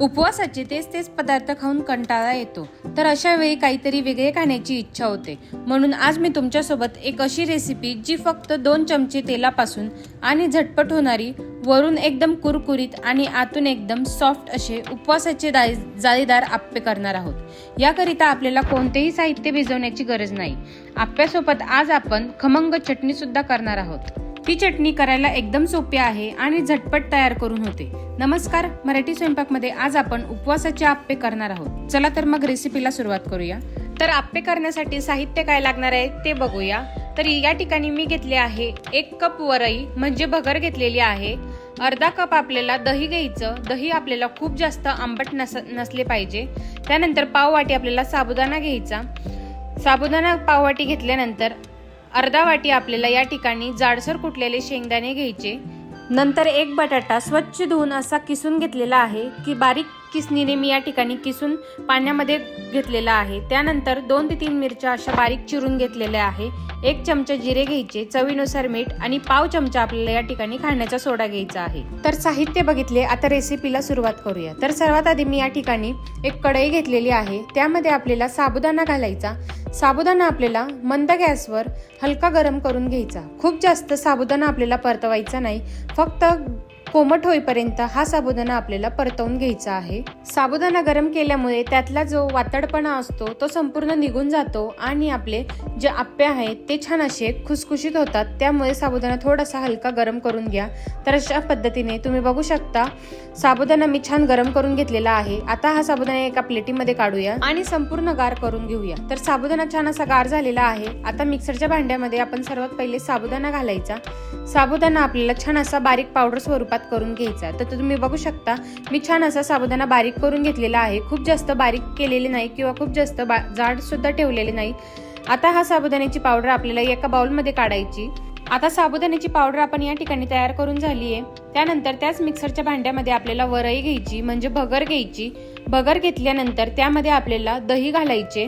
उपवासाचे तेच तेच पदार्थ खाऊन कंटाळा येतो, तर अशा वेळी काहीतरी वेगळे खाण्याची इच्छा होते. म्हणून आज मी तुमच्यासोबत एक अशी रेसिपी जी फक्त 2 चमचे तेलापासून आणि झटपट होणारी, वरून एकदम कुरकुरीत आणि आतून एकदम सॉफ्ट असे उपवासाचे जाळीदार आप्पे करणार आहोत. याकरिता आपल्याला कोणतेही साहित्य भिजवण्याची गरज नाही. आप्प्यासोबत आज आपण खमंग चटणी सुद्धा करणार आहोत. ती चटणी करायला एकदम सोपी आहे आणि झटपट तयार करून होते. नमस्कार, मराठी स्वयंपाकमध्ये आज आपण उपवासाचे आप्पे करणार आहोत. चला तर मग रेसिपीला सुरुवात करूया. तर आप्पे करण्यासाठी साहित्य काय लागणार आहे ते बघूया. तर या ठिकाणी मी घेतले आहे 1 कप वरई म्हणजे भगर घेतलेली आहे. अर्धा कप आपल्याला दही घ्यायचं. दही आपल्याला खूप जास्त आंबट नसले पाहिजे. त्यानंतर पाव वाटी आपल्याला साबुदाणा घ्यायचा. साबुदाणा पाव वाटी घेतल्यानंतर अर्धा वाटी आपल्याला या ठिकाणी जाडसर कुटलेले शेंगदाणे घ्यायचे. नंतर 1 बटाटा स्वच्छ धुवून असा किसून घेतलेला आहे की बारीक किसणीने मी या ठिकाणी किसून पाण्यामध्ये घेतलेला आहे. त्यानंतर 2 ते 3 मिरच्या अशा बारीक चिरून घेतलेल्या आहे. 1 चमचा जिरे घ्यायचे, चवीनुसार मीठ आणि पाव चमचा आपल्याला या ठिकाणी खाण्याचा सोडा घ्यायचा आहे. तर साहित्य बघितले, आता रेसिपीला सुरुवात करूया. तर सर्वात आधी मी या ठिकाणी एक कढई घेतलेली आहे. त्यामध्ये आपल्याला साबुदाणा घालायचा. साबुदाणा आपल्याला मंद गॅसवर हलका गरम करून घ्यायचा. खूप जास्त साबुदाणा आपल्याला परतवायचा नाही, फक्त कोमट होईपर्यंत हा साबुदाणा आपल्याला परतवून घ्यायचा आहे. साबुदाणा गरम केल्यामुळे त्यातला जो वातडपणा असतो तो संपूर्ण निघून जातो आणि आपले जे आप्पे आहेत ते छान असे खुसखुशीत होतात. त्यामुळे साबुदाणा थोडासा हलका गरम करून घ्या. तर अशा पद्धतीने तुम्ही बघू शकता साबुदाणा मी छान गरम करून घेतलेला आहे. आता हा साबुदाणा एका प्लेटीमध्ये काढूया आणि संपूर्ण गार करून घेऊया. तर साबुदाणा छान असा गार झालेला आहे. आता मिक्सरच्या भांड्यामध्ये आपण सर्वात पहिले साबुदाणा घालायचा. साबुदाणा आपल्याला छान असा बारीक पावडर स्वरूपात करून घ्यायचा. तर तुम्ही बघू शकता मी छान असा साबुदाणा बारीक करून घेतलेला आहे. खूप जास्त बारीक केलेले नाही किंवा खूप जास्त जाड सुद्धा ठेवलेले नाही. आता हा साबुदाण्याची पावडर आपल्याला एका बाउलमध्ये काढायची. आता साबुदाण्याची पावडर आपण या ठिकाणी तयार करून झाली आहे. त्यानंतर त्याच मिक्सरच्या भांड्यामध्ये आपल्याला वरई घ्यायची म्हणजे भगर घ्यायची. भगर घेतल्यानंतर त्यामध्ये आपल्याला दही घालायचे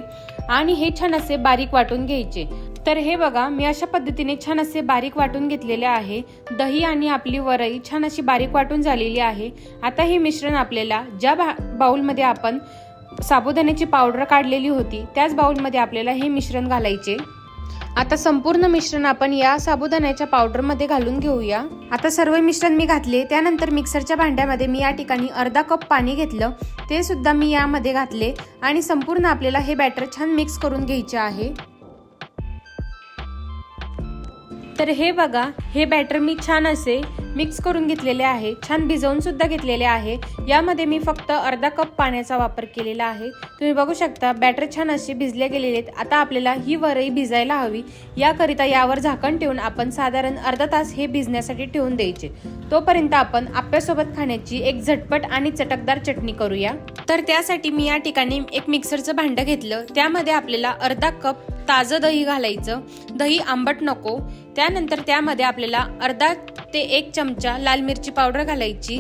आणि हे छान असे बारीक वाटून घ्यायचे. तर हे बघा मी अशा पद्धतीने छान असे बारीक वाटून घेतलेले आहे. दही आणि आपली वरई छान अशी बारीक वाटून झालेली आहे. आता हे मिश्रण आपल्याला ज्या बाउलमध्ये आपण साबुदाण्याची पावडर काढलेली होती त्याच बाउलमध्ये आपल्याला हे मिश्रण घालायचे. आता संपूर्ण मिश्रण आपण या साबुदाण्याच्या पावडरमध्ये घालून घेऊया. आता सर्व मिश्रण मी घातले. त्यानंतर मिक्सरच्या भांड्यामध्ये मी या ठिकाणी अर्धा कप पाणी घेतलं. ते सुद्धा मी यामध्ये घातले आणि संपूर्ण आपल्याला हे बॅटर छान मिक्स करून घ्यायचे आहे. तर हे बघा हे बॅटर मी छान असे मिक्स करून घेतलेले आहे. छान भिजवून सुद्धा घेतलेले आहे. यामध्ये मी फक्त अर्धा कप पाण्याचा वापर केलेला आहे. तुम्ही बघू शकता बॅटर छान असे भिजले गेलेले आहेत. आता आपल्याला ही वरई भिजायला हवी. याकरिता यावर झाकण ठेवून आपण साधारण अर्धा तास हे भिजण्यासाठी ठेवून द्यायचे. तोपर्यंत आपण आप्प्यासोबत खाण्याची एक झटपट आणि चटकदार चटणी करूया. तर त्यासाठी मी या ठिकाणी एक मिक्सरचं भांडं घेतलं. त्यामध्ये आपल्याला अर्धा कप ताजं दही घालायचं. दही आंबट नको. त्यानंतर त्यामध्ये आपल्याला अर्धा ते 1 चमचा लाल मिरची पावडर घालायची.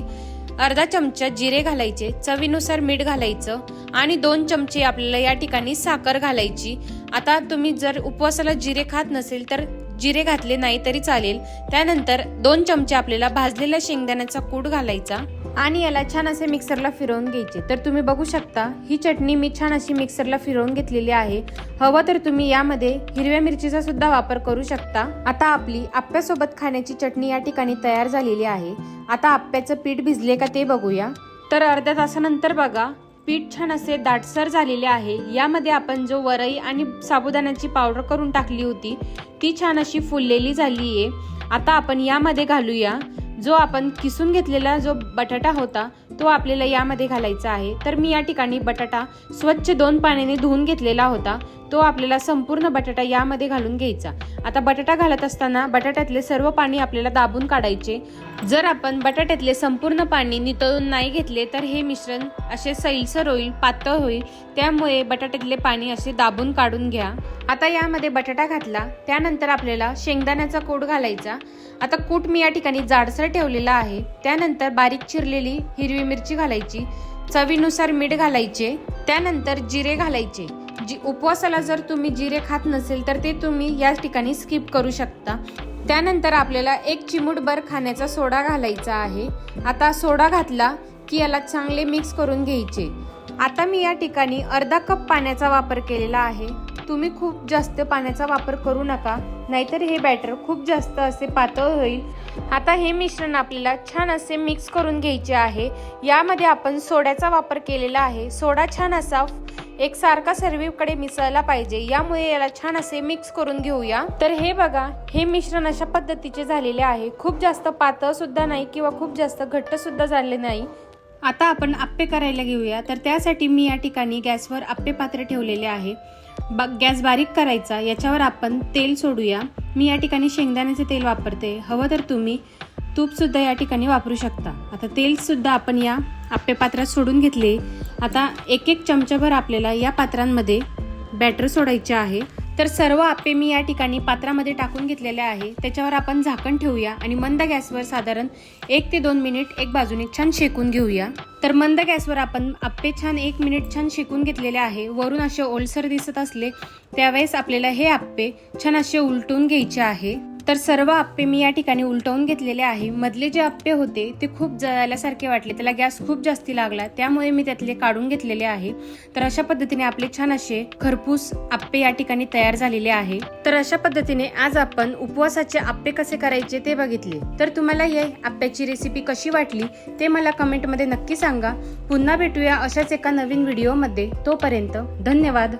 अर्धा चमचा जिरे घालायचे. चवीनुसार मीठ घालायचं आणि 2 चमचे आपल्याला या ठिकाणी साखर घालायची. आता तुम्ही जर उपवासाला जिरे खात नसेल तर जिरे घातले नाही तरी चालेल. त्यानंतर 2 चमचे आपल्याला भाजलेल्या शेंगदाण्याचा कूट घालायचा आणि याला छान असे मिक्सरला फिरवून घ्यायचे. तर तुम्ही बघू शकता ही चटणी मी छान अशी मिक्सरला फिरवून घेतलेली आहे. हवं तर तुम्ही यामध्ये हिरव्या मिरचीचा सुद्धा वापर करू शकता. आता आपली आप्प्यासोबत खाण्याची चटणी या ठिकाणी तयार झालेली आहे. आता आप्प्याचं पीठ भिजले का ते बघूया. तर अर्ध्या तासानंतर बघा पीठ छान असे दाटसर झालेले आहे. यामध्ये आपण जो वरई आणि साबुदाण्याची पावडर करून टाकली होती ती छान अशी फुललेली झाली आहे. आता आपण यामध्ये घालूया जो आपण किसून घेतलेला जो बटाटा होता तो आपल्याला यामध्ये घालायचा आहे. तर मी या ठिकाणी बटाटा स्वच्छ 2 पाण्याने धुवून घेतलेला होता. तो आपल्याला संपूर्ण बटाटा यामध्ये घालून घ्यायचा. आता बटाटा घालत असताना बटाट्यातले सर्व पाणी आपल्याला दाबून काढायचे. जर आपण बटाट्यातले संपूर्ण पाणी नितळून नाही घेतले तर हे मिश्रण असे सैलसर होईल, पातळ होईल. त्यामुळे बटाट्यातले पाणी असे दाबून काढून घ्या. आता यामध्ये बटाटा घातला. त्यानंतर आपल्याला शेंगदाण्याचा कूट घालायचा. आता कूट मी या ठिकाणी जाडसर ठेवलेला आहे. त्यानंतर बारीक चिरलेली हिरवी मिरची घालायची. चवीनुसार मीठ घालायचे. त्यानंतर जिरे घालायचे. उपवासाला जर तुम्ही जिरे खात नसेल तर ते तुम्ही या ठिकाणी स्किप करू शकता. त्यानंतर आपल्याला 1 चिमूटभर खाण्याचा सोडा घालायचा आहे. आता सोडा घातला की याला चांगले मिक्स करून घ्यायचे। आता मी या ठिकाणी अर्धा कप पाण्याचा वापर केलेला आहे। तुम्ही खूप जास्त पाण्याचा वापर करू नका, नाहीतर हे बॅटर खूप जास्त असे पातळ होईल। आता हे मिश्रण आपल्याला छान असे मिक्स करून घ्यायचे आहे। यामध्ये आपण सोड्याचा वापर केलेला आहे। सोडा छान असा एकसारखा सर्वीकडे मिसळला पाहिजे, यामुळे याला छान असे मिक्स करून घेऊया। तर हे बघा, हे मिश्रण अशा पद्धतीचे झालेले आहे। खूप जास्त पातळ सुद्धा नाही किंवा खूप जास्त घट्ट सुद्धा झाले नाही। आता आपण आप्पे करायला घेऊया। तर त्यासाठी मी या ठिकाणी गॅसवर आप्पे पात्र ठेवलेले आहे। गॅस बारीक करायचा, याच्यावर आपण तेल सोडूया। मी या ठिकाणी शेंगदाण्याचे तेल वापरते, हवं तर तुम्ही तूप सुद्धा या ठिकाणी वापरू शकता। आता तेल सुद्धा आपण या आप्पे पात्रात सोडून घेतले। आता एक एक चमचाभर आपल्याला या पात्रांमध्ये बॅटर सोडायचे आहे। तर सर्व आप्पे मी या ठिकाणी पात्रामध्ये टाकून घेतलेले आहे। त्याच्यावर आपण झाकण ठेवूया आणि मंद गॅसवर साधारण 1 ते 2 मिनिट एक बाजूने छान शेकून घेऊया। तर मंद गॅसवर आपण आप्पे छान 1 मिनिट छान शेकून घेतलेले आहे। वरून असे ओलसर दिसत असले त्यावेळेस आपल्याला हे आप्पे छान असे उलटून घ्यायचे आहे। तर सर्व आप्पे मी या ठिकाणी उलटवून घेतलेले आहे। मधले जे आप्पे होते ते खूप जळाल्यासारखे वाटले, त्याला गॅस खूप जास्ती लागला, त्यामुळे मी त्यातले काढून घेतलेले आहे। तर अशा पद्धतीने आपले छान असे खरपूस आप्पे या ठिकाणी तयार झालेले आहे। तर अशा पद्धतीने आज आपण उपवासाचे आप्पे कसे करायचे ते बघितले। तर तुम्हाला ही आप्प्याची रेसिपी कशी वाटली ते मला कमेंटमध्ये नक्की सांगा। पुन्हा भेटूया अशाच एका नवीन व्हिडिओमध्ये। तोपर्यंत धन्यवाद।